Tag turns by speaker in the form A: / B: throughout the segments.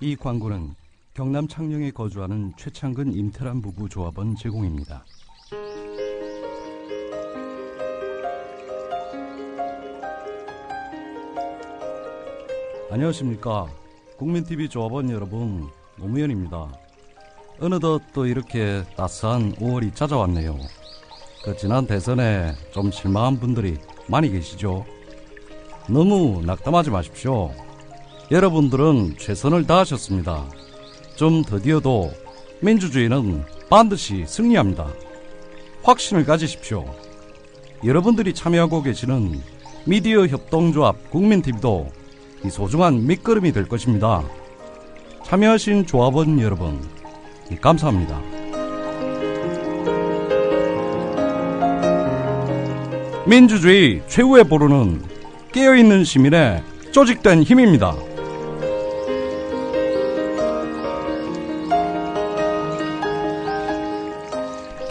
A: 이 광고는 경남 창녕에 거주하는 최창근 임태란 부부 조합원 제공입니다. 안녕하십니까. 국민TV 조합원 여러분, 노무현입니다. 어느덧 또 이렇게 따스한 5월이 찾아왔네요. 지난 대선에 좀 실망한 분들이 많이 계시죠? 너무 낙담하지 마십시오. 여러분들은 최선을 다하셨습니다. 좀 더디어도 민주주의는 반드시 승리합니다. 확신을 가지십시오. 여러분들이 참여하고 계시는 미디어 협동조합 국민TV도 이 소중한 밑거름이 될 것입니다. 참여하신 조합원 여러분, 감사합니다. 민주주의 최후의 보루는 깨어있는 시민의 조직된 힘입니다.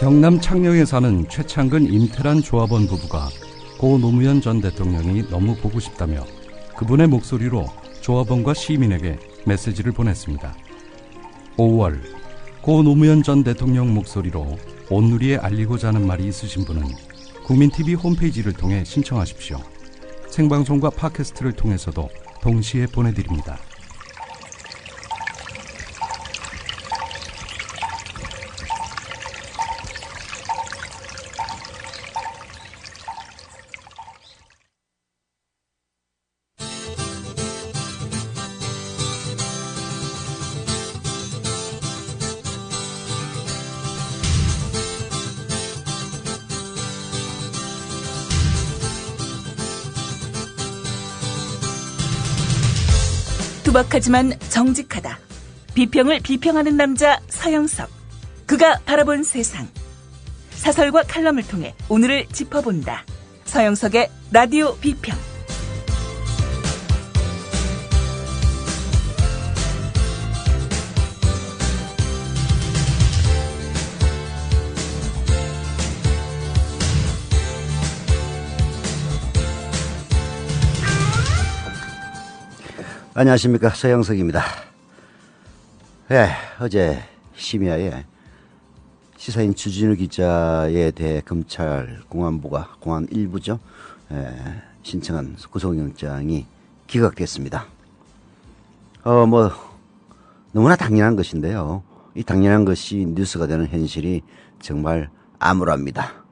A: 경남 창녕에 사는 최창근 임태란 조합원 부부가 고 노무현 전 대통령이 너무 보고 싶다며 그분의 목소리로 조합원과 시민에게 메시지를 보냈습니다. 5월, 고 노무현 전 대통령 목소리로 온누리에 알리고자 하는 말이 있으신 분은 국민TV 홈페이지를 통해 신청하십시오. 생방송과 팟캐스트를 통해서도 동시에 보내드립니다.
B: 투박하지만 정직하다. 비평을 비평하는 남자 서영석. 그가 바라본 세상. 사설과 칼럼을 통해 오늘을 짚어본다. 서영석의 라디오 비평.
C: 안녕하십니까, 서영석입니다. 네, 어제 심야에 시사인 주진우 기자에 대해 검찰 공안부가 공안 일부죠, 신청한 구속영장이 기각됐습니다. 너무나 당연한 것인데요. 이 당연한 것이 뉴스가 되는 현실이 정말 암울합니다.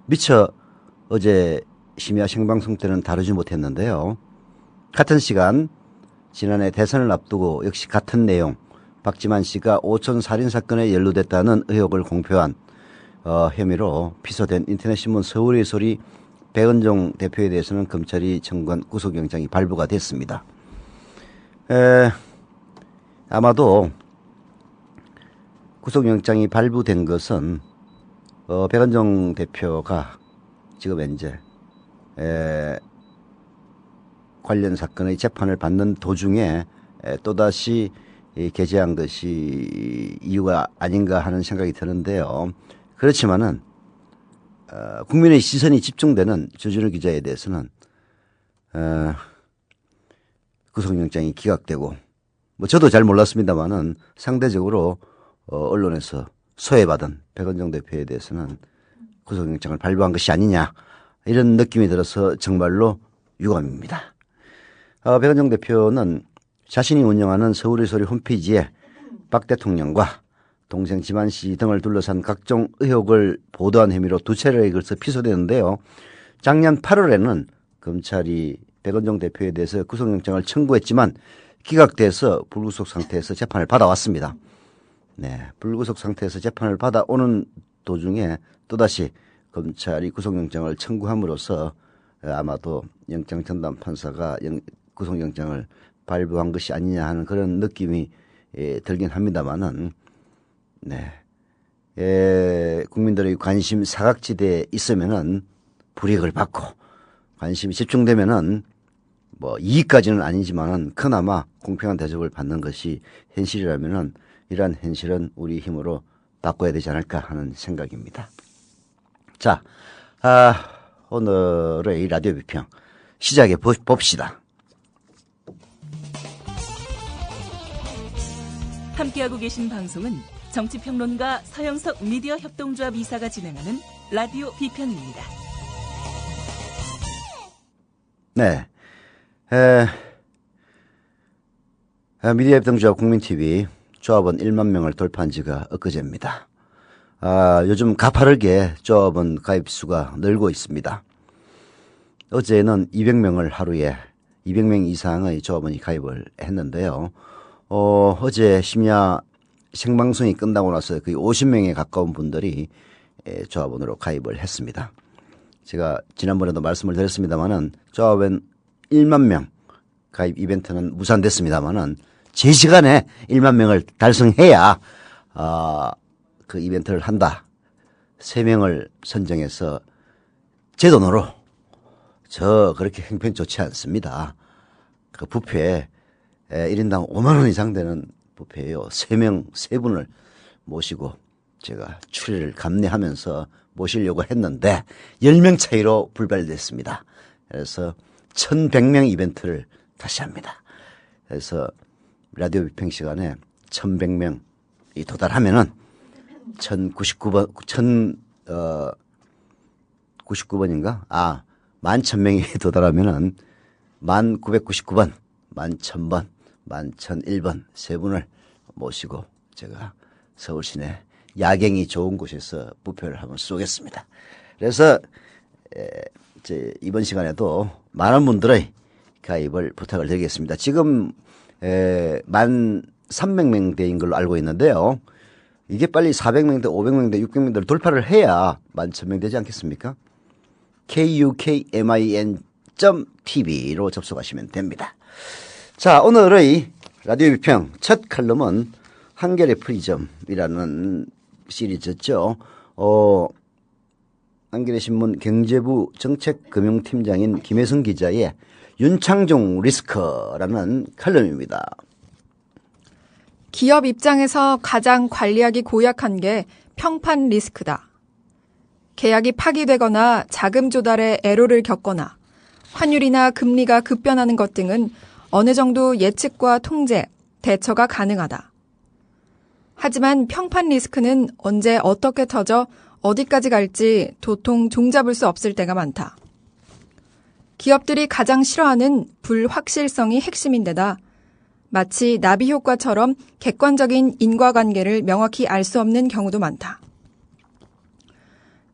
C: 미처 어제 심야 생방송 때는 다루지 못했는데요. 같은 시간 지난해 대선을 앞두고 역시 같은 내용, 박지만 씨가 오촌 살인 사건에 연루됐다는 의혹을 공표한 혐의로 피소된 인터넷신문 서울의 소리 백은종 대표에 대해서는 검찰이 청구한 구속영장이 발부가 됐습니다. 아마도 구속영장이 발부된 것은 백은종 대표가 지금 현재 관련 사건의 재판을 받는 도중에 또다시 게재한 것이 이유가 아닌가 하는 생각이 드는데요. 그렇지만은 국민의 시선이 집중되는 주진우 기자에 대해서는 구속영장이 기각되고, 저도 잘 몰랐습니다만은 상대적으로 언론에서 소외받은 백은종 대표에 대해서는 구속영장을 발부한 것이 아니냐, 이런 느낌이 들어서 정말로 유감입니다. 백은종 대표는 자신이 운영하는 서울의 소리 홈페이지에 박 대통령과 동생 지만 씨 등을 둘러싼 각종 의혹을 보도한 혐의로 2차례에 걸쳐 피소되는데요. 작년 8월에는 검찰이 백은종 대표에 대해서 구속영장을 청구했지만 기각돼서 불구속 상태에서 재판을 받아왔습니다. 네, 불구속 상태에서 재판을 받아오는 도중에 또다시 검찰이 구속영장을 청구함으로써 아마도 영장 전담 판사가 구속영장을 발부한 것이 아니냐 하는 그런 느낌이 들긴 합니다만은, 네, 국민들의 관심 사각지대에 있으면은 불이익을 받고 관심이 집중되면은 이익까지는 아니지만은 그나마 공평한 대접을 받는 것이 현실이라면은 이러한 현실은 우리 힘으로 바꿔야 되지 않을까 하는 생각입니다. 자,
D: 오늘의 이 라디오 비평 시작해 봅시다.
B: 함께하고 계신 방송은 정치평론가 서영석 미디어 협동조합 이사가 진행하는 라디오 비편입니다.
C: 네. 미디어 협동조합 국민TV 조합원 1만 명을 돌파한 지가 엊그제입니다. 요즘 가파르게 조합원 가입수가 늘고 있습니다. 어제는 200명을 하루에 200명 이상의 조합원이 가입을 했는데요. 어제 심야 생방송이 끝나고 나서 거의 50명에 가까운 분들이 조합원으로 가입을 했습니다. 제가 지난번에도 말씀을 드렸습니다만은 조합원 1만 명 가입 이벤트는 무산됐습니다만은 제 시간에 1만 명을 달성해야 그 이벤트를 한다. 3명을 선정해서 제 돈으로 그렇게 형편 좋지 않습니다. 그 뷔페 1인당 5만 원 이상 되는 뷔페예요. 3분을 모시고 제가 추리를 감내하면서 모시려고 했는데 10명 차이로 불발됐습니다. 그래서 1100명 이벤트를 다시 합니다. 그래서 라디오 비평 시간에 1100명이 도달하면은 99번인가? 11,000명이 도달하면은 1999번, 11,000번, 11,001번 3분을 모시고 제가 서울 시내 야경이 좋은 곳에서 뷔페를 한번 쏘겠습니다. 그래서 이번 시간에도 많은 분들의 가입을 부탁을 드리겠습니다. 지금 1,300명대인 걸로 알고 있는데요. 이게 빨리 400명대, 500명대, 600명대를 돌파를 해야 11,000명 되지 않겠습니까? KUKMIN.tv로 접속하시면 됩니다. 자, 오늘의 라디오 비평 첫 칼럼은 한겨레 프리즘이라는 시리즈죠. 한겨레 신문 경제부 정책금융팀장인 김혜성 기자의 윤창중 리스크라는 칼럼입니다.
D: 기업 입장에서 가장 관리하기 고약한 게 평판 리스크다. 계약이 파기되거나 자금 조달에 애로를 겪거나 환율이나 금리가 급변하는 것 등은 어느 정도 예측과 통제, 대처가 가능하다. 하지만 평판 리스크는 언제 어떻게 터져 어디까지 갈지 도통 종잡을 수 없을 때가 많다. 기업들이 가장 싫어하는 불확실성이 핵심인데다 마치 나비 효과처럼 객관적인 인과관계를 명확히 알 수 없는 경우도 많다.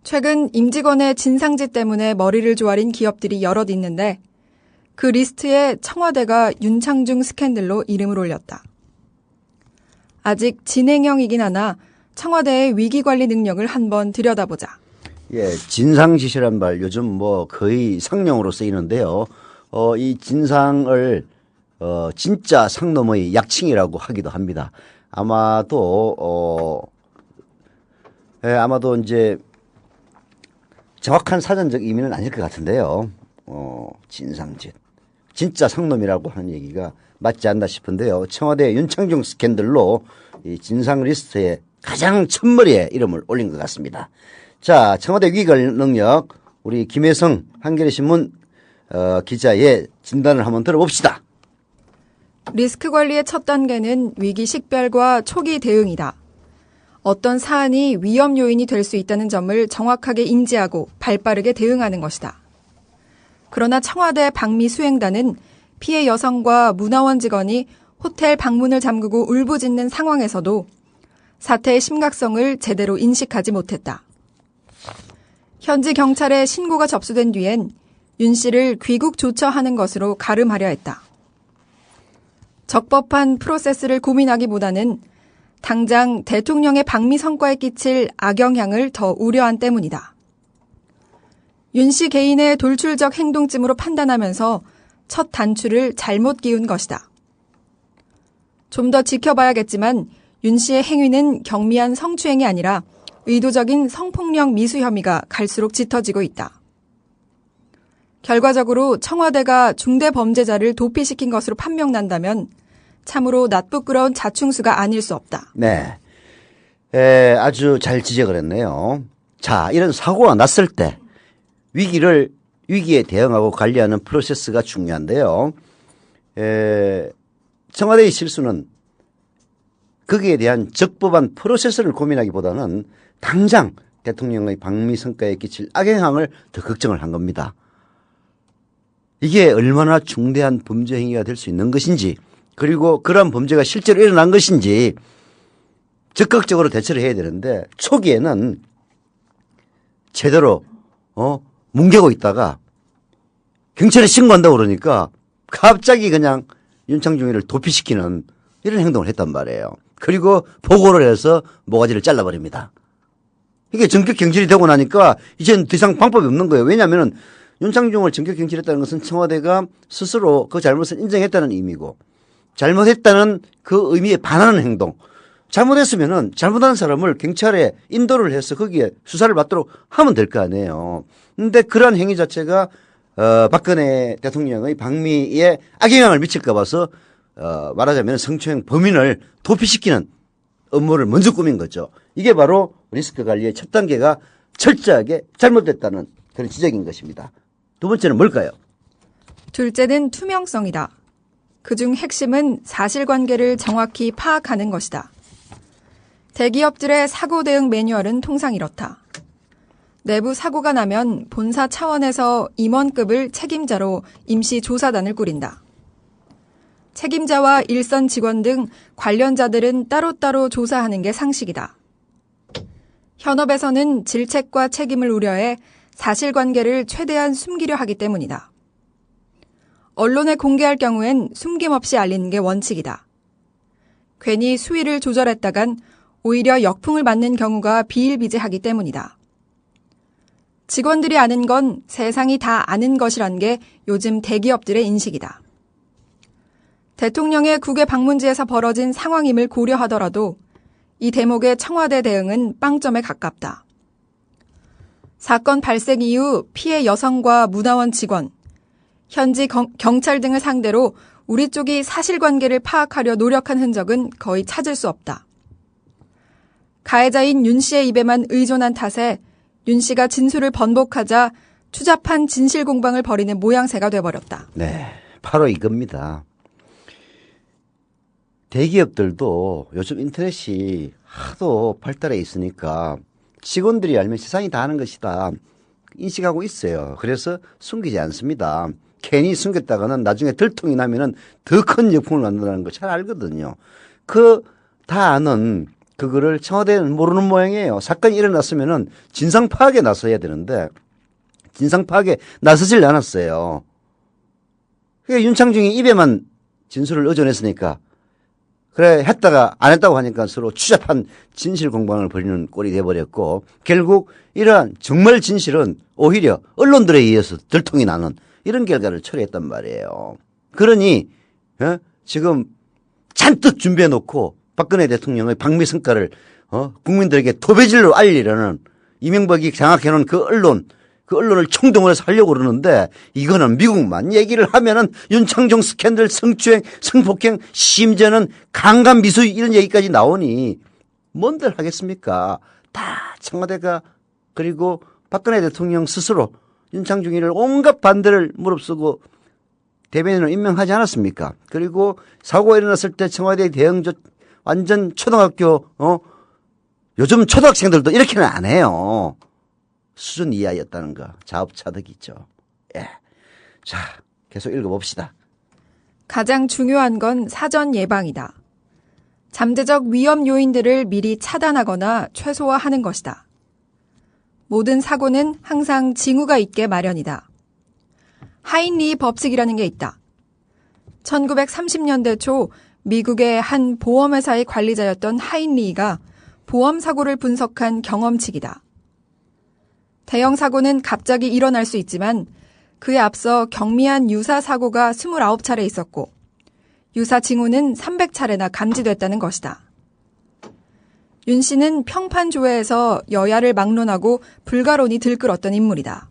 D: 최근 임직원의 진상짓 때문에 머리를 조아린 기업들이 여럿 있는데 그 리스트에 청와대가 윤창중 스캔들로 이름을 올렸다. 아직 진행형이긴 하나 청와대의 위기관리 능력을 한번 들여다보자.
C: 예, 진상짓이란 말 요즘 거의 상용으로 쓰이는데요. 이 진상을 진짜 상놈의 약칭이라고 하기도 합니다. 아마도 이제 정확한 사전적 의미는 아닐 것 같은데요. 진상짓. 진짜 상놈이라고 하는 얘기가 맞지 않나 싶은데요. 청와대 윤창중 스캔들로 이 진상 리스트에 가장 첫머리에 이름을 올린 것 같습니다. 자, 청와대 위기관리 능력, 우리 김혜성 한겨레 신문 기자의 진단을 한번 들어봅시다.
D: 리스크 관리의 첫 단계는 위기 식별과 초기 대응이다. 어떤 사안이 위험 요인이 될 수 있다는 점을 정확하게 인지하고 발빠르게 대응하는 것이다. 그러나 청와대 방미 수행단은 피해 여성과 문화원 직원이 호텔 방문을 잠그고 울부짖는 상황에서도 사태의 심각성을 제대로 인식하지 못했다. 현지 경찰에 신고가 접수된 뒤엔 윤 씨를 귀국 조처하는 것으로 가름하려 했다. 적법한 프로세스를 고민하기보다는 당장 대통령의 방미 성과에 끼칠 악영향을 더 우려한 때문이다. 윤 씨 개인의 돌출적 행동쯤으로 판단하면서 첫 단추를 잘못 끼운 것이다. 좀 더 지켜봐야겠지만 윤 씨의 행위는 경미한 성추행이 아니라 의도적인 성폭력 미수 혐의가 갈수록 짙어지고 있다. 결과적으로 청와대가 중대범죄자를 도피시킨 것으로 판명난다면 참으로 낯부끄러운 자충수가 아닐 수 없다.
C: 네, 아주 잘 지적을 했네요. 자, 이런 사고가 났을 때 위기에 대응하고 관리하는 프로세스가 중요한데요. 청와대의 실수는 거기에 대한 적법한 프로세스를 고민하기보다는 당장 대통령의 방미 성과에 끼칠 악영향을 더 걱정을 한 겁니다. 이게 얼마나 중대한 범죄 행위가 될 수 있는 것인지, 그리고 그러한 범죄가 실제로 일어난 것인지 적극적으로 대처를 해야 되는데, 초기에는 제대로 뭉개고 있다가 경찰에 신고한다고 그러니까 갑자기 그냥 윤창중이를 도피시키는 이런 행동을 했단 말이에요. 그리고 보고를 해서 모가지를 잘라버립니다. 이게 전격 경질이 되고 나니까 이제는 더 이상 방법이 없는 거예요. 왜냐하면 윤창중을 전격 경질했다는 것은 청와대가 스스로 그 잘못을 인정했다는 의미고, 잘못했다는 그 의미에 반하는 행동. 잘못했으면은 잘못한 사람을 경찰에 인도를 해서 거기에 수사를 받도록 하면 될 거 아니에요. 근데 그러한 행위 자체가 박근혜 대통령의 방미에 악영향을 미칠까 봐서 말하자면 성추행 범인을 도피시키는 업무를 먼저 꾸민 거죠. 이게 바로 리스크 관리의 첫 단계가 철저하게 잘못됐다는 그런 지적인 것입니다. 두 번째는 뭘까요?
D: 둘째는 투명성이다. 그중 핵심은 사실관계를 정확히 파악하는 것이다. 대기업들의 사고 대응 매뉴얼은 통상 이렇다. 내부 사고가 나면 본사 차원에서 임원급을 책임자로 임시 조사단을 꾸린다. 책임자와 일선 직원 등 관련자들은 따로따로 조사하는 게 상식이다. 현업에서는 질책과 책임을 우려해 사실관계를 최대한 숨기려 하기 때문이다. 언론에 공개할 경우엔 숨김없이 알리는 게 원칙이다. 괜히 수위를 조절했다간 오히려 역풍을 맞는 경우가 비일비재하기 때문이다. 직원들이 아는 건 세상이 다 아는 것이란 게 요즘 대기업들의 인식이다. 대통령의 국외 방문지에서 벌어진 상황임을 고려하더라도 이 대목의 청와대 대응은 빵점에 가깝다. 사건 발생 이후 피해 여성과 문화원 직원, 현지 경찰 등을 상대로 우리 쪽이 사실관계를 파악하려 노력한 흔적은 거의 찾을 수 없다. 가해자인 윤 씨의 입에만 의존한 탓에 윤 씨가 진술을 번복하자 추잡한 진실 공방을 벌이는 모양새가 돼버렸다.
C: 네, 바로 이겁니다. 대기업들도 요즘 인터넷이 하도 발달해 있으니까 직원들이 알면 세상이 다 아는 것이다 인식하고 있어요. 그래서 숨기지 않습니다. 괜히 숨겼다가는 나중에 들통이 나면은 더 큰 역풍을 만든다는 거 잘 알거든요. 다 아는 그거를 청와대는 모르는 모양이에요. 사건이 일어났으면은 진상 파악에 나서야 되는데 진상 파악에 나서질 않았어요. 그러니까 윤창중이 입에만 진술을 의존했으니까 그래 했다가 안 했다고 하니까 서로 추잡한 진실 공방을 벌이는 꼴이 돼버렸고, 결국 이러한 정말 진실은 오히려 언론들에 의해서 들통이 나는 이런 결과를 초래했단 말이에요. 그러니 지금 잔뜩 준비해놓고 박근혜 대통령의 방미 성과를 국민들에게 도배질로 알리려는 이명박이 장악해놓은 그 언론을 총동원해서 하려고 그러는데, 이거는 미국만 얘기를 하면은 윤창중 스캔들, 성추행, 성폭행, 심지어는 강간 미수 이런 얘기까지 나오니 뭔들 하겠습니까? 다 청와대가, 그리고 박근혜 대통령 스스로 윤창중이를 온갖 반대를 무릅쓰고 대변인을 임명하지 않았습니까? 그리고 사고가 일어났을 때 청와대 대응 완전 초등학교 요즘 초등학생들도 이렇게는 안 해요. 수준 이하였다는 거 자업자득이죠. 예. 자, 계속 읽어봅시다.
D: 가장 중요한 건 사전 예방이다. 잠재적 위험 요인들을 미리 차단하거나 최소화하는 것이다. 모든 사고는 항상 징후가 있게 마련이다. 하인리 법칙이라는 게 있다. 1930년대 초 미국의 한 보험회사의 관리자였던 하인리가 보험 사고를 분석한 경험칙이다. 대형 사고는 갑자기 일어날 수 있지만 그에 앞서 경미한 유사 사고가 29차례 있었고 유사 징후는 300차례나 감지됐다는 것이다. 윤 씨는 평판조회에서 여야를 막론하고 불가론이 들끓었던 인물이다.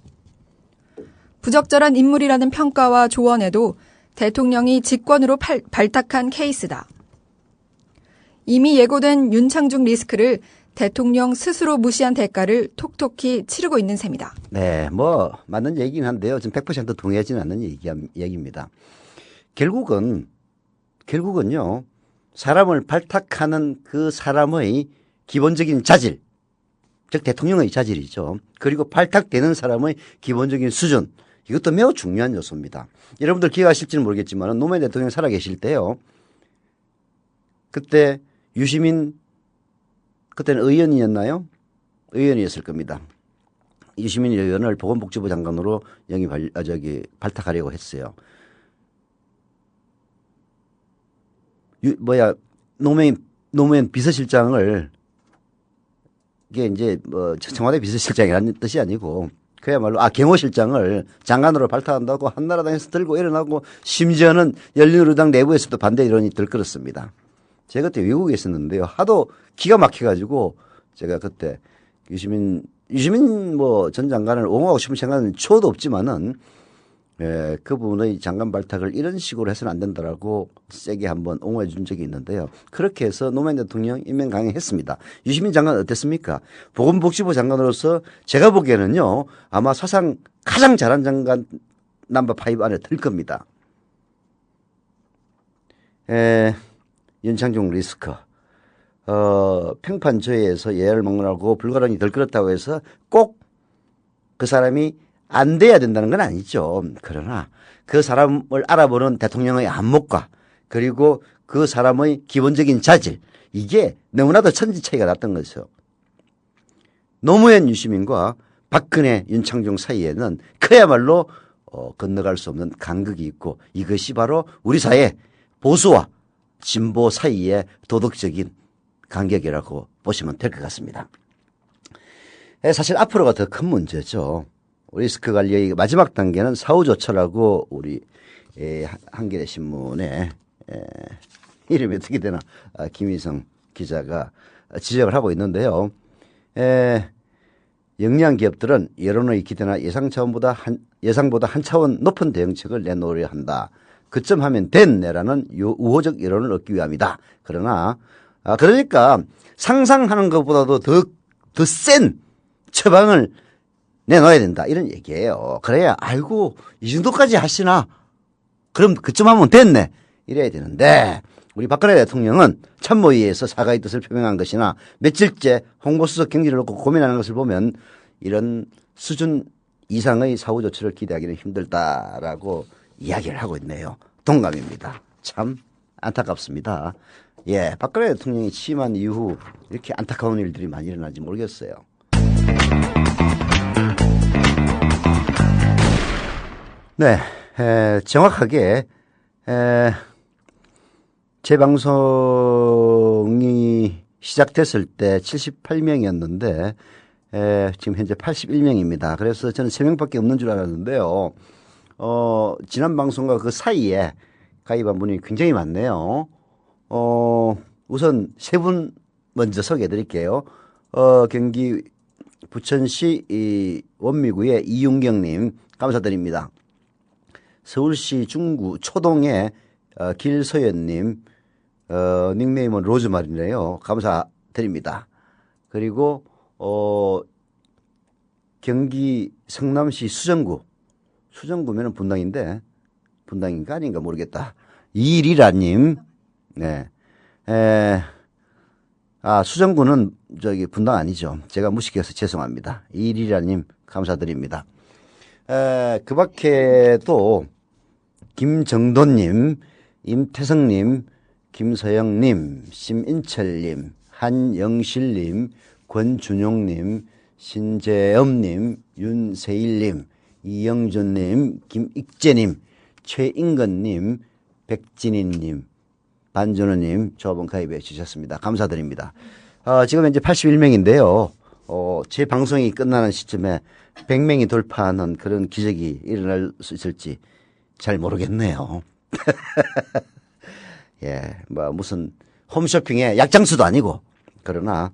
D: 부적절한 인물이라는 평가와 조언에도 대통령이 직권으로 발탁한 케이스다. 이미 예고된 윤창중 리스크를 대통령 스스로 무시한 대가를 톡톡히 치르고 있는 셈이다.
C: 네, 맞는 얘기긴 한데요. 지금 100% 동의하지는 않는 얘기입니다. 결국은요, 사람을 발탁하는 그 사람의 기본적인 자질, 즉 대통령의 자질이죠. 그리고 발탁되는 사람의 기본적인 수준, 이것도 매우 중요한 요소입니다. 여러분들 기억하실지는 모르겠지만 노무현 대통령 살아계실 때요. 그때 유시민, 그때는 의원이었나요? 의원이었을 겁니다. 유시민 의원을 보건복지부 장관으로 발탁하려고 했어요. 노무현 비서실장을, 이게 이제 뭐 청와대 비서실장이라는 뜻이 아니고 그야말로 경호실장을 장관으로 발탁한다고 한나라당에서 들고 일어나고 심지어는 열린우리당 내부에서도 반대 이론이 들끓었습니다. 제가 그때 외국에 있었는데요. 하도 기가 막혀가지고 제가 그때 유시민 뭐 전 장관을 옹호하고 싶은 생각은 초도 없지만은 그분의 장관 발탁을 이런 식으로 해서는 안 된다라고 세게 한번 옹호해 준 적이 있는데요. 그렇게 해서 노무현 대통령 임명 강행했습니다. 유시민 장관 어땠습니까? 보건복지부 장관으로서 제가 보기에는요. 아마 사상 가장 잘한 장관 넘버 5 안에 들 겁니다. 윤창중 리스크. 평판조회에서 예를 먹느라고 불가능이 덜끓었다고 해서 꼭 그 사람이 안 돼야 된다는 건 아니죠. 그러나 그 사람을 알아보는 대통령의 안목과 그리고 그 사람의 기본적인 자질, 이게 너무나도 천지 차이가 났던 거죠. 노무현 유시민과 박근혜 윤창중 사이에는 그야말로 건너갈 수 없는 간극이 있고, 이것이 바로 우리 사회 보수와 진보 사이의 도덕적인 간격이라고 보시면 될 것 같습니다. 사실 앞으로가 더 큰 문제죠. 리스크 관리의 마지막 단계는 사후조처라고 우리 한겨레 신문에 이름이 어떻게 되나 김희성 기자가 지적을 하고 있는데요. 영리한 기업들은 여론의 기대나 예상보다 한 차원 높은 대응책을 내놓으려 한다. 그쯤 하면 됐네라는 우호적 여론을 얻기 위함이다. 그러니까 상상하는 것보다도 더 센 처방을 내놓아야 된다. 이런 얘기예요. 그래야 아이고 이 정도까지 하시나? 그럼 그쯤 하면 됐네. 이래야 되는데 우리 박근혜 대통령은 참모위에서 사과의 뜻을 표명한 것이나 며칠째 홍보수석 경질을 놓고 고민하는 것을 보면 이런 수준 이상의 사후조치를 기대하기는 힘들다라고 이야기를 하고 있네요. 동감입니다. 참 안타깝습니다. 박근혜 대통령이 취임한 이후 이렇게 안타까운 일들이 많이 일어나는지 모르겠어요. 네, 정확하게 제 방송이 시작됐을 때 78명이었는데 지금 현재 81명입니다. 그래서 저는 3명밖에 없는 줄 알았는데요. 지난 방송과 그 사이에 가입한 분이 굉장히 많네요. 우선 3분 먼저 소개해 드릴게요. 경기 부천시 원미구의 이윤경님 감사드립니다. 서울시 중구 초동의 길서연님 닉네임은 로즈마리네요. 감사드립니다. 그리고 경기 성남시 수정구면은 분당인데 분당인가 아닌가 모르겠다. 이리라님, 네, 수정구는 분당 아니죠. 제가 무식해서 죄송합니다. 이리라님 감사드립니다. 그 밖에도 김정도님, 임태성님, 김서영님, 심인철님, 한영실님, 권준용님, 신재엄님, 윤세일님, 이영준님, 김익재님, 최인건님, 백진희님, 반준호님 조합원 가입해 주셨습니다. 감사드립니다. 지금 현재 81명인데요. 제 방송이 끝나는 시점에 100명이 돌파하는 그런 기적이 일어날 수 있을지 잘 모르겠네요. 무슨 홈쇼핑의 약장수도 아니고, 그러나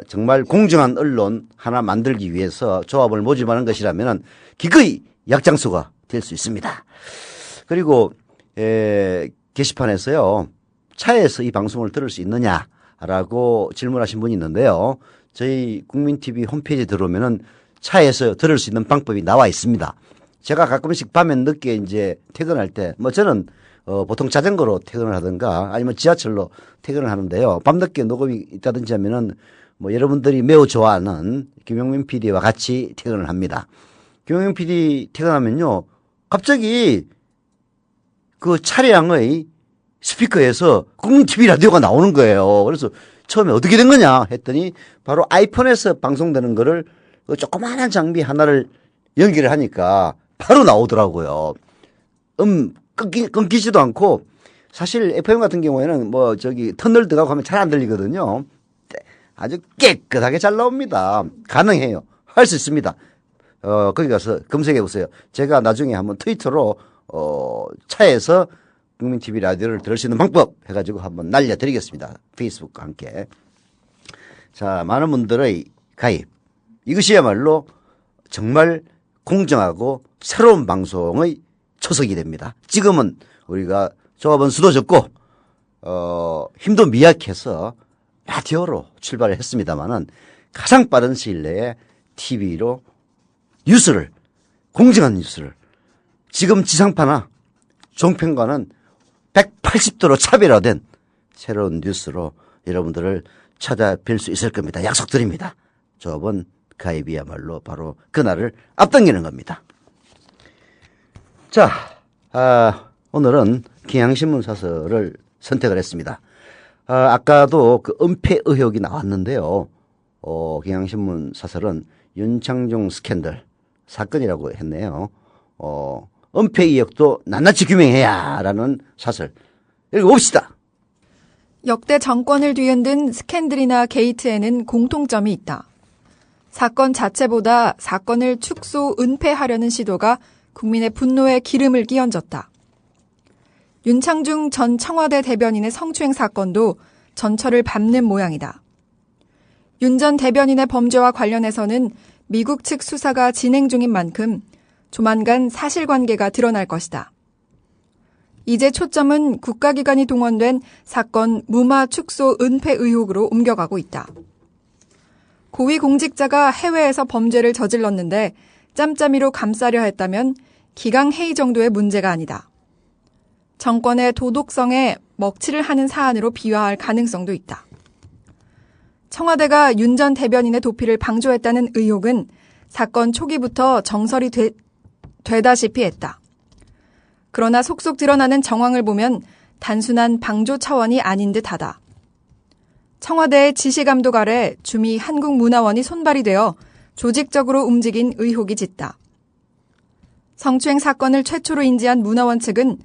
C: 정말 공정한 언론 하나 만들기 위해서 조합을 모집하는 것이라면 기꺼이 약장수가 될 수 있습니다. 그리고 게시판에서요, 차에서 이 방송을 들을 수 있느냐라고 질문하신 분이 있는데요. 저희 국민TV 홈페이지에 들어오면은 차에서 들을 수 있는 방법이 나와 있습니다. 제가 가끔씩 밤에 늦게 이제 퇴근할 때, 저는 보통 자전거로 퇴근을 하든가 아니면 지하철로 퇴근을 하는데요. 밤늦게 녹음이 있다든지 하면은 뭐 여러분들이 매우 좋아하는 김용민 PD와 같이 퇴근을 합니다. 김용민 PD 퇴근하면요. 갑자기 그 차량의 스피커에서 국민 TV 라디오가 나오는 거예요. 그래서 처음에 어떻게 된 거냐 했더니 바로 아이폰에서 방송되는 거를 그 조그마한 장비 하나를 연결을 하니까 바로 나오더라고요. 끊기지도 않고 사실 FM 같은 경우에는 뭐 저기 터널 들어가고 하면 잘 안 들리거든요. 아주 깨끗하게 잘 나옵니다. 가능해요. 할 수 있습니다. 거기 가서 검색해 보세요. 제가 나중에 한번 트위터로 차에서 국민 TV 라디오를 들을 수 있는 방법 해가지고 한번 날려드리겠습니다. 페이스북과 함께. 자, 많은 분들의 가입. 이것이야말로 정말 공정하고 새로운 방송의 초석이 됩니다. 지금은 우리가 조합원 수도 적고, 힘도 미약해서 라디오로 출발을 했습니다만은 가장 빠른 시일 내에 TV로 뉴스를, 공정한 뉴스를 지금 지상파나 종편과는 180도로 차별화된 새로운 뉴스로 여러분들을 찾아뵐 수 있을 겁니다. 약속드립니다. 조합원 가입이야말로 바로 그날을 앞당기는 겁니다. 자, 오늘은 경향신문 사설을 선택을 했습니다. 아까도 그 은폐 의혹이 나왔는데요. 경향신문 사설은 윤창중 스캔들 사건이라고 했네요. 은폐 의혹도 낱낱이 규명해야라는 사설. 읽어봅시다.
D: 역대 정권을 뒤흔든 스캔들이나 게이트에는 공통점이 있다. 사건 자체보다 사건을 축소, 은폐하려는 시도가 국민의 분노에 기름을 끼얹었다. 윤창중 전 청와대 대변인의 성추행 사건도 전철을 밟는 모양이다. 윤 전 대변인의 범죄와 관련해서는 미국 측 수사가 진행 중인 만큼 조만간 사실관계가 드러날 것이다. 이제 초점은 국가기관이 동원된 사건 무마 축소 은폐 의혹으로 옮겨가고 있다. 고위공직자가 해외에서 범죄를 저질렀는데 짬짬이로 감싸려 했다면 기강회의 정도의 문제가 아니다. 정권의 도덕성에 먹칠을 하는 사안으로 비화할 가능성도 있다. 청와대가 윤 전 대변인의 도피를 방조했다는 의혹은 사건 초기부터 정설이 되다시피 했다. 그러나 속속 드러나는 정황을 보면 단순한 방조 차원이 아닌 듯하다. 청와대의 지시감독 아래 주미 한국문화원이 손발이 되어 조직적으로 움직인 의혹이 짙다. 성추행 사건을 최초로 인지한 문화원 측은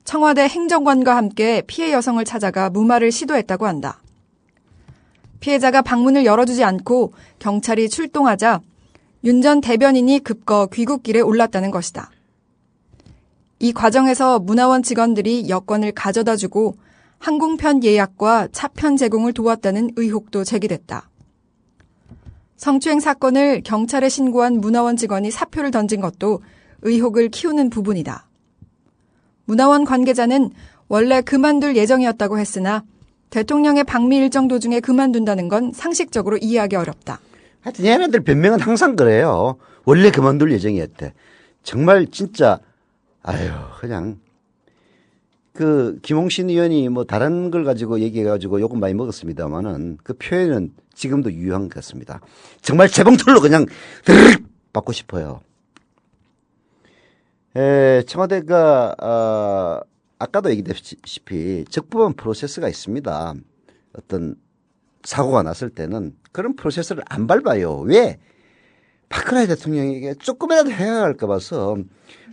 D: 청와대 행정관과 함께 피해 여성을 찾아가 무마를 시도했다고 한다. 피해자가 방문을 열어주지 않고 경찰이 출동하자 윤 전 대변인이 급거 귀국길에 올랐다는 것이다. 이 과정에서 문화원 직원들이 여권을 가져다주고 항공편 예약과 차편 제공을 도왔다는 의혹도 제기됐다. 성추행 사건을 경찰에 신고한 문화원 직원이 사표를 던진 것도 의혹을 키우는 부분이다. 문화원 관계자는 원래 그만둘 예정이었다고 했으나 대통령의 방미 일정 도중에 그만둔다는 건 상식적으로 이해하기 어렵다.
C: 하여튼 얘네들 변명은 항상 그래요. 원래 그만둘 예정이었대. 정말 진짜 그냥 그 김홍신 의원이 뭐 다른 걸 가지고 얘기해가지고 욕은 많이 먹었습니다만은 그 표현은 지금도 유효한 것 같습니다. 정말 재봉틀로 그냥 드르륵 받고 싶어요. 청와대가 아까도 얘기했다시피 적법한 프로세스가 있습니다. 어떤 사고가 났을 때는 그런 프로세스를 안 밟아요. 왜? 박근혜 대통령에게 조금이라도 해야할까 봐서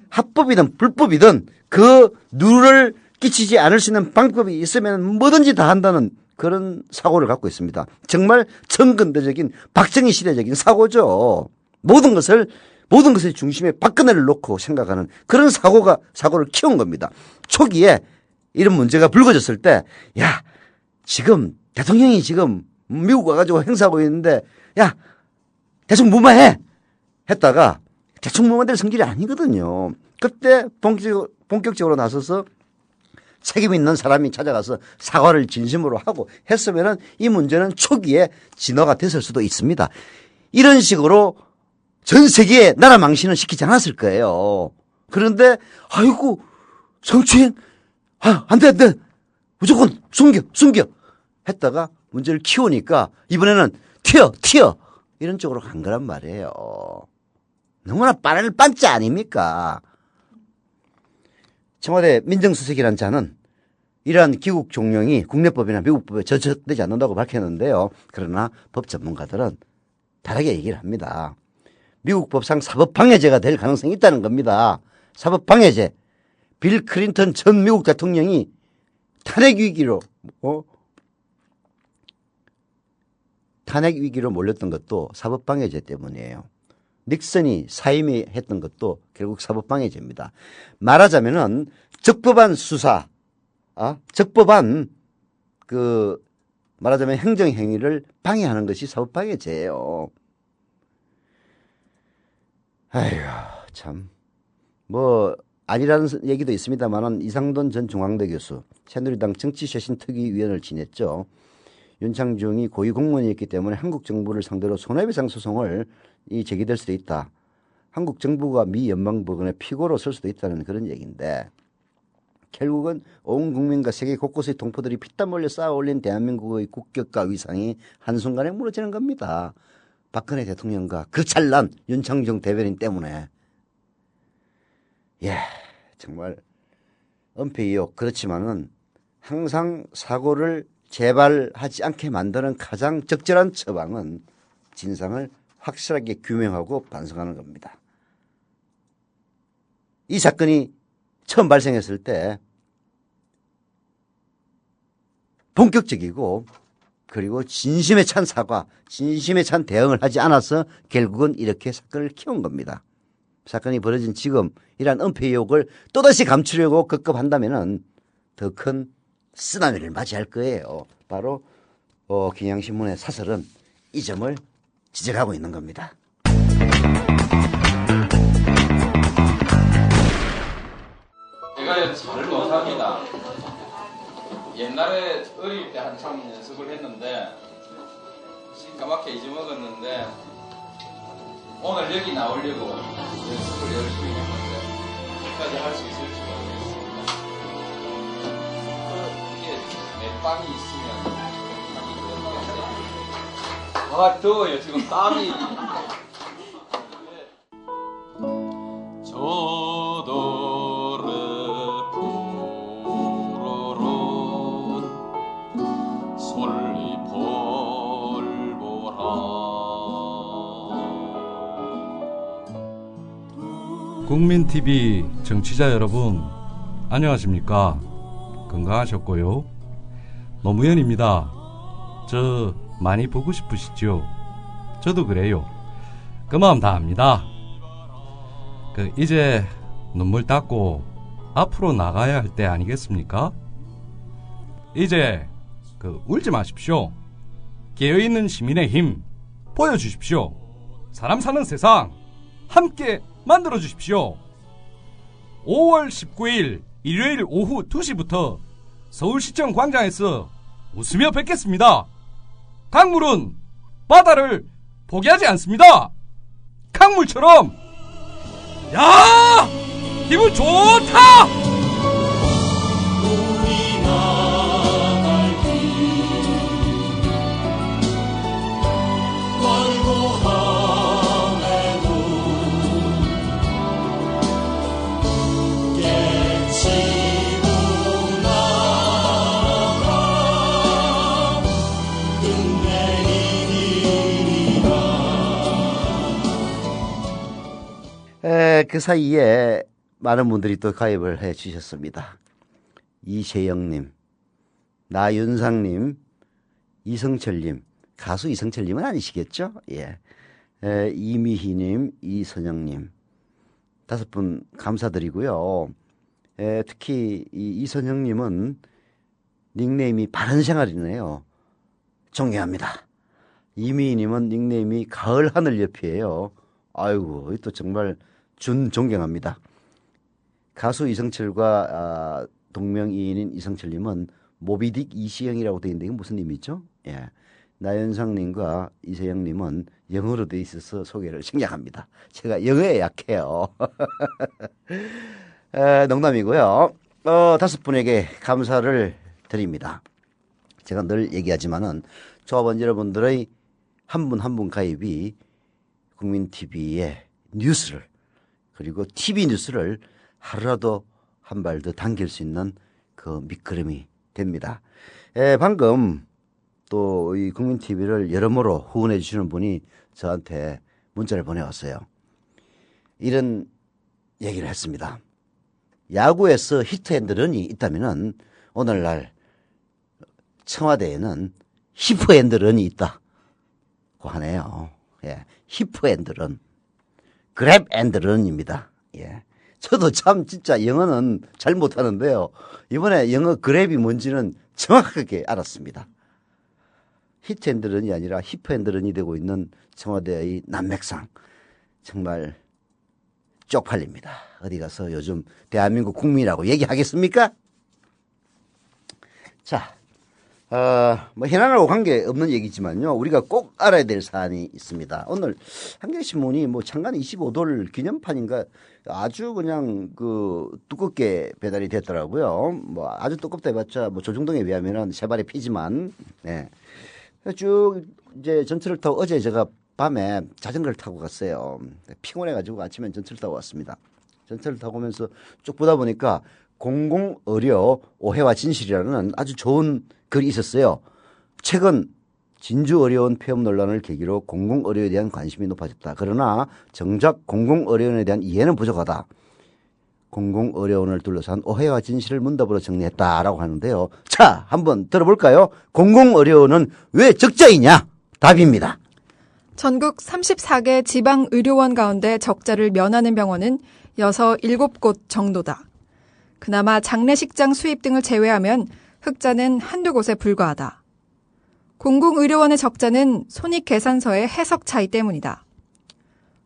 C: 합법이든 불법이든 그 누를 끼치지 않을 수 있는 방법이 있으면 뭐든지 다 한다는 그런 사고를 갖고 있습니다. 정말 전근대적인 박정희 시대적인 사고죠. 모든 것을 중심에 박근혜를 놓고 생각하는 그런 사고를 키운 겁니다. 초기에 이런 문제가 불거졌을 때, 야, 지금 대통령이 지금 미국 와가지고 행사하고 있는데, 야, 대충 무마해! 했다가 대충 무마될 성질이 아니거든요. 그때 본격적으로 나서서 책임 있는 사람이 찾아가서 사과를 진심으로 하고 했으면은 이 문제는 초기에 진화가 됐을 수도 있습니다. 이런 식으로 전 세계에 나라 망신을 시키지 않았을 거예요. 그런데 아이고 성추행 안 돼, 안 돼. 무조건 숨겨. 했다가 문제를 키우니까 이번에는 튀어. 이런 쪽으로 간 거란 말이에요. 너무나 빠른 반짜 아닙니까? 청와대 민정수석이라는 자는 이러한 귀국 종용이 국내법이나 미국법에 저촉되지 않는다고 밝혔는데요. 그러나 법 전문가들은 다르게 얘기를 합니다. 미국 법상 사법방해죄가 될 가능성이 있다는 겁니다. 사법방해죄. 빌 클린턴 전 미국 대통령이 탄핵 위기로 몰렸던 것도 사법방해죄 때문이에요. 닉슨이 사임했던 것도 결국 사법방해죄입니다. 말하자면은 적법한 수사, 적법한 말하자면 행정행위를 방해하는 것이 사법방해죄예요. 아휴, 참. 아니라는 얘기도 있습니다만은 이상돈 전 중앙대 교수, 새누리당 정치쇄신특위위원을 지냈죠. 윤창중이 고위 공무원이었기 때문에 한국 정부를 상대로 손해배상 소송을 제기될 수도 있다. 한국 정부가 미 연방법원의 피고로 설 수도 있다는 그런 얘기인데 결국은 온 국민과 세계 곳곳의 동포들이 피땀 흘려 쌓아 올린 대한민국의 국격과 위상이 한순간에 무너지는 겁니다. 박근혜 대통령과 그 찰난 윤창중 대변인 때문에. 정말 은폐의혹. 그렇지만은 항상 사고를 재발하지 않게 만드는 가장 적절한 처방은 진상을 확실하게 규명하고 반성하는 겁니다. 이 사건이 처음 발생했을 때 본격적이고 그리고 진심에 찬 사과, 진심에 찬 대응을 하지 않아서 결국은 이렇게 사건을 키운 겁니다. 사건이 벌어진 지금 이러한 은폐 의혹을 또다시 감추려고 급급한다면은 더 큰 쓰나미를 맞이할 거예요. 바로 경향신문의 사설은 이 점을 지적하고 있는 겁니다.
E: 제가 잘 못합니다. 옛날에 어릴 때 한참 연습을 했는데 까맣게 잊어먹었는데 오늘 여기 나오려고 연습을 열심히 했는데 끝까지 할 수 있을지 모르겠습니다. 이게 맷빵이 있으면 하기 더워요. 지금 땀이 저더러 푸르른 솔잎벌보라.
A: 국민TV 정치자 여러분, 안녕하십니까? 건강하셨고요? 노무현입니다. 저 많이 보고 싶으시죠? 저도 그래요. 그 마음 다 압니다. 이제 눈물 닦고 앞으로 나가야 할 때 아니겠습니까? 이제 울지 마십시오. 깨어있는 시민의 힘 보여주십시오. 사람 사는 세상 함께 만들어주십시오. 5월 19일 일요일 오후 2시부터 서울시청 광장에서 웃으며 뵙겠습니다. 강물은 바다를 포기하지 않습니다. 강물처럼. 야! 기분 좋다!
C: 그 사이에 많은 분들이 또 가입을 해 주셨습니다. 이세영님, 나윤상님, 이성철님, 가수 이성철님은 아니시겠죠? 예. 이미희님, 이선영님, 5분 감사드리고요. 특히 이선영님은 닉네임이 바른생활이네요. 존경합니다. 이미희님은 닉네임이 가을 하늘 옆이에요. 아이고, 또 정말 존경합니다. 가수 이성철과 동명이인인 이성철님은 모비딕 이시영이라고 되어 있는데 이건 무슨 의미죠? 예. 나연상님과 이세영님은 영어로 되어 있어서 소개를 생략합니다. 제가 영어에 약해요. 농담이고요. 다섯 분에게 감사를 드립니다. 제가 늘 얘기하지만은 조합원 여러분들의 한 분 한 분 가입이 국민TV의 뉴스를 그리고 TV 뉴스를 하루라도 한 발 더 당길 수 있는 그 밑거름이 됩니다. 방금 또 이 국민TV를 여러모로 후원해 주시는 분이 저한테 문자를 보내왔어요. 이런 얘기를 했습니다. 야구에서 히트앤드런이 있다면은 오늘날 청와대에는 히프앤드런이 있다고 하네요. 예, 히프앤드런, 그랩앤드런입니다. 예, 저도 참 진짜 영어는 잘 못하는데요. 이번에 영어 그랩이 뭔지는 정확하게 알았습니다. 히트앤드런이 아니라 히프앤드런이 되고 있는 청와대의 난맥상 정말 쪽팔립니다. 어디 가서 요즘 대한민국 국민이라고 얘기하겠습니까? 자, 뭐 현안하고 관계없는 얘기지만요. 우리가 꼭 알아야 될 사안이 있습니다. 오늘 한겨레신문이 뭐 창간 25돌 기념판인가 아주 그냥 그 두껍게 배달이 됐더라고요. 뭐 아주 두껍다 해봤자 뭐 조중동에 비하면은 세 발의 피지만, 네. 쭉 이제 전철을 타고 어제 제가 밤에 자전거를 타고 갔어요. 피곤해가지고 아침엔 전철을 타고 왔습니다. 전철을 타고 오면서 쭉 보다 보니까 공공의료 오해와 진실이라는 아주 좋은 글이 있었어요. 최근 진주의료원 폐업 논란을 계기로 공공의료에 대한 관심이 높아졌다. 그러나 정작 공공의료원에 대한 이해는 부족하다. 공공의료원을 둘러싼 오해와 진실을 문답으로 정리했다라고 하는데요. 자, 한번 들어볼까요? 공공의료원은 왜 적자이냐? 답입니다.
D: 전국 34개 지방의료원 가운데 적자를 면하는 병원은 7곳 정도다. 그나마 장례식장 수입 등을 제외하면 흑자는 한두 곳에 불과하다. 공공의료원의 적자는 손익계산서의 해석 차이 때문이다.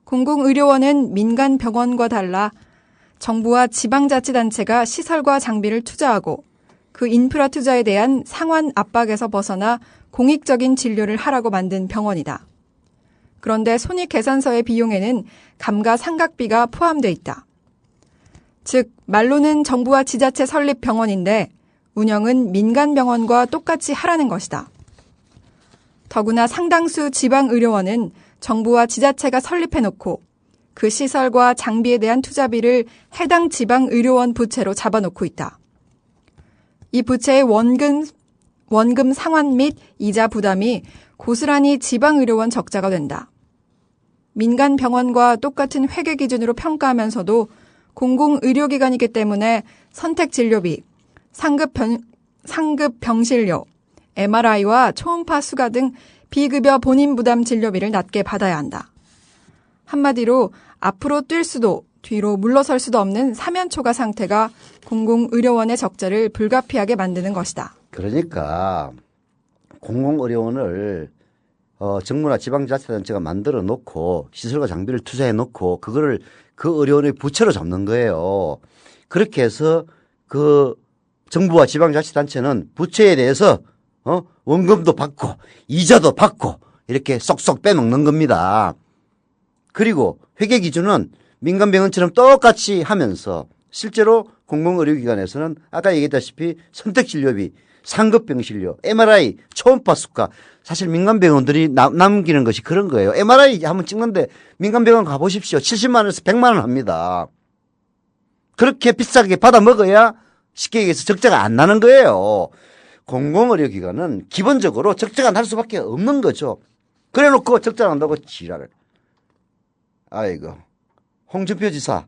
D: 공공의료원은 민간 병원과 달라 정부와 지방자치단체가 시설과 장비를 투자하고 그 인프라 투자에 대한 상환 압박에서 벗어나 공익적인 진료를 하라고 만든 병원이다. 그런데 손익계산서의 비용에는 감가상각비가 포함되어 있다. 즉 말로는 정부와 지자체 설립 병원인데 운영은 민간 병원과 똑같이 하라는 것이다. 더구나 상당수 지방의료원은 정부와 지자체가 설립해놓고 그 시설과 장비에 대한 투자비를 해당 지방의료원 부채로 잡아놓고 있다. 이 부채의 원금 상환 및 이자 부담이 고스란히 지방의료원 적자가 된다. 민간 병원과 똑같은 회계 기준으로 평가하면서도 공공의료기관이기 때문에 선택진료비, 상급 병실료, MRI와 초음파 수가 등 비급여 본인 부담 진료비를 낮게 받아야 한다. 한마디로 앞으로 뛸 수도 뒤로 물러설 수도 없는 사면초가 상태가 공공의료원의 적자를 불가피하게 만드는 것이다.
C: 그러니까 공공의료원을 정부나 지방자치단체가 만들어 놓고 시설과 장비를 투자해 놓고 그거를 그 의료원의 부채로 잡는 거예요. 그렇게 해서 그 정부와 지방자치단체는 부채에 대해서 원금도 받고 이자도 받고 이렇게 쏙쏙 빼먹는 겁니다. 그리고 회계 기준은 민간병원처럼 똑같이 하면서 실제로 공공의료기관에서는 아까 얘기했다시피 선택진료비, 상급병실료, MRI, 초음파 수가 사실 민간병원들이 남기는 것이 그런 거예요. MRI 한번 찍는데 민간병원 가보십시오. 70만 원에서 100만 원 합니다. 그렇게 비싸게 받아 먹어야 쉽게 얘기해서 적자가 안 나는 거예요. 공공의료기관은 기본적으로 적자가 날 수밖에 없는 거죠. 그래 놓고 적자 난다고 지랄을. 아이고. 홍준표 지사,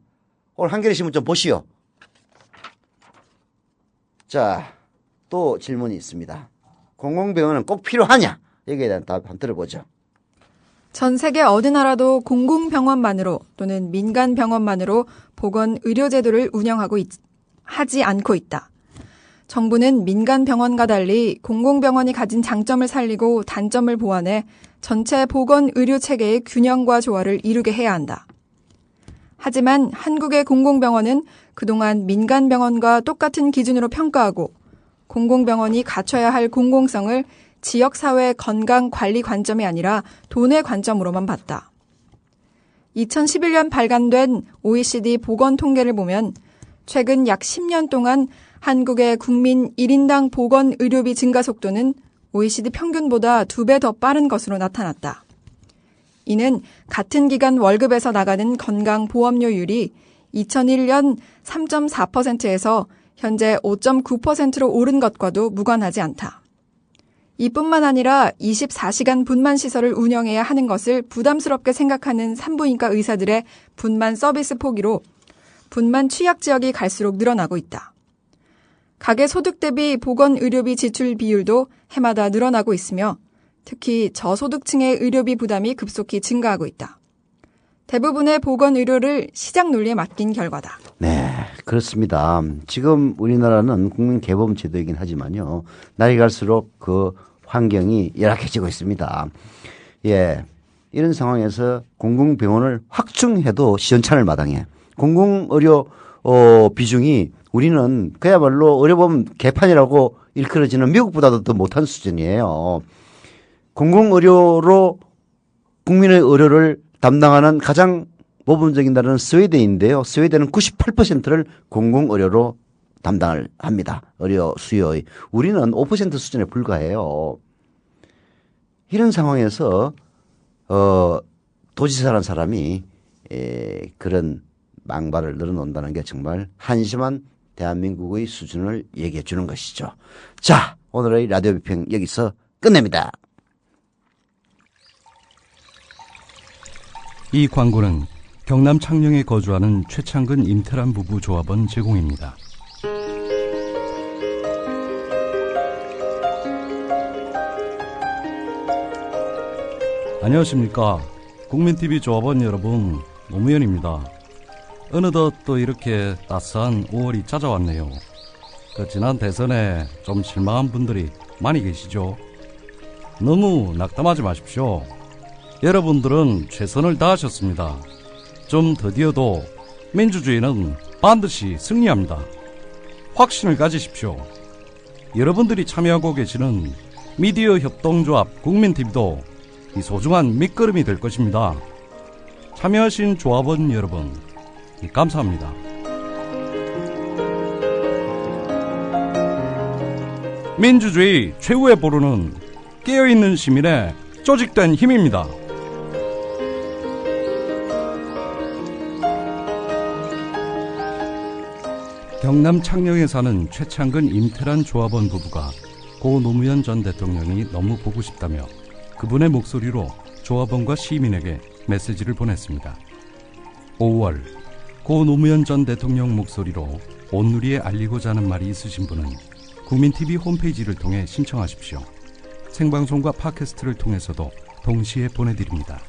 C: 오늘 한겨레신문 좀 보시오. 자, 또 질문이 있습니다. 공공병원은 꼭 필요하냐? 여기에 대한 답 한번 들어보죠.
D: 전 세계 어느 나라도 공공병원만으로 또는 민간병원만으로 보건의료제도를 운영하고 하지 않고 있다. 정부는 민간병원과 달리 공공병원이 가진 장점을 살리고 단점을 보완해 전체 보건의료체계의 균형과 조화를 이루게 해야 한다. 하지만 한국의 공공병원은 그동안 민간병원과 똑같은 기준으로 평가하고 공공병원이 갖춰야 할 공공성을 지역사회 건강관리 관점이 아니라 돈의 관점으로만 봤다. 2011년 발간된 OECD 보건통계를 보면 최근 약 10년 동안 한국의 국민 1인당 보건의료비 증가 속도는 OECD 평균보다 2배 더 빠른 것으로 나타났다. 이는 같은 기간 월급에서 나가는 건강보험료율이 2001년 3.4%에서 현재 5.9%로 오른 것과도 무관하지 않다. 이뿐만 아니라 24시간 분만 시설을 운영해야 하는 것을 부담스럽게 생각하는 산부인과 의사들의 분만 서비스 포기로 분만 취약 지역이 갈수록 늘어나고 있다. 가계 소득 대비 보건의료비 지출 비율도 해마다 늘어나고 있으며 특히 저소득층의 의료비 부담이 급속히 증가하고 있다. 대부분의 보건의료를 시장 논리에 맡긴 결과다.
C: 네, 그렇습니다. 지금 우리나라는 국민개보험제도이긴 하지만요. 날이 갈수록 그 환경이 열악해지고 있습니다. 예, 이런 상황에서 공공병원을 확충해도 시원찮을 마당에 공공의료 비중이 우리는 그야말로 의료보험 개판이라고 일컬어지는 미국보다도 더 못한 수준이에요. 공공의료로 국민의 의료를 담당하는 가장 모범적인 나라는 스웨덴인데요. 스웨덴은 98%를 공공의료로 담당을 합니다. 의료 수요의. 우리는 5% 수준에 불과해요. 이런 상황에서 도지사라는 사람이 그런 망발을 늘어놓는다는 게 정말 한심한 대한민국의 수준을 얘기해 주는 것이죠. 자, 오늘의 라디오 비평 여기서 끝냅니다.
A: 이 광고는 경남 창녕에 거주하는 최창근 임태란 부부 조합원 제공입니다. 안녕하십니까. 국민TV 조합원 여러분, 노무현입니다. 어느덧 또 이렇게 따스한 5월이 찾아왔네요. 지난 대선에 좀 실망한 분들이 많이 계시죠? 너무 낙담하지 마십시오. 여러분들은 최선을 다하셨습니다. 좀 더디어도 민주주의는 반드시 승리합니다. 확신을 가지십시오. 여러분들이 참여하고 계시는 미디어 협동조합 국민TV도 이 소중한 밑거름이 될 것입니다. 참여하신 조합원 여러분, 감사합니다. 민주주의 최후의 보루는 깨어있는 시민의 조직된 힘입니다. 경남 창녕에 사는 최창근 임태란 조합원 부부가 고 노무현 전 대통령이 너무 보고 싶다며 그분의 목소리로 조합원과 시민에게 메시지를 보냈습니다. 5월 고 노무현 전 대통령 목소리로 온누리에 알리고자 하는 말이 있으신 분은 국민TV 홈페이지를 통해 신청하십시오. 생방송과 팟캐스트를 통해서도 동시에 보내드립니다.